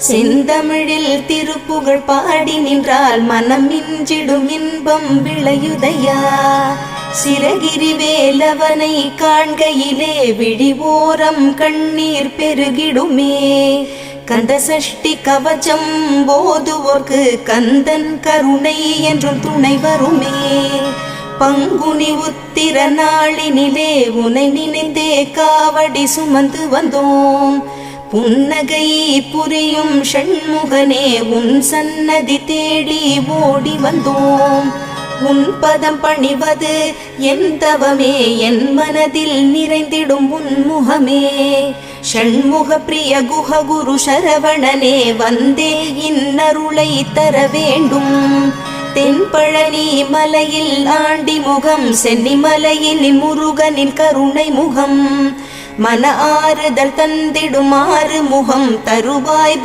செந்தமிழில் திருப்புகழ் பாடி நின்றால் மனம் மிஞ்சிடும் இன்பம் விளையுதையா. சிறகிரி வேலவனை காண்கையிலே விழிவோரம் கண்ணீர் பெருகிடுமே. கந்த சஷ்டி கவச்சம் போதுவோர்க்கு கந்தன் கருணை என்றும் துணை வருமே. பங்குனி உத்திர நாளினிலே உனை நினைந்தே காவடி சுமந்து வந்தோம். புன்னகை புரியும் ஷண்முகனே உன் சன்னதி தேடி ஓடி வந்தோம். உன் பதம் பணிவது என் தவமே, என் மனதில் நிறைந்திடும் உன் முகமே. ஷண்முக பிரிய குஹ குரு சரவணனே வந்தே இன்னருளை தர வேண்டும். தென்பழனி மலையில் ஆண்டி முகம், சென்னி மலையில் முருகனின் கருணை முகம். மன ஆறுதல் தந்திடும் ஆறு முகம் தருவாய்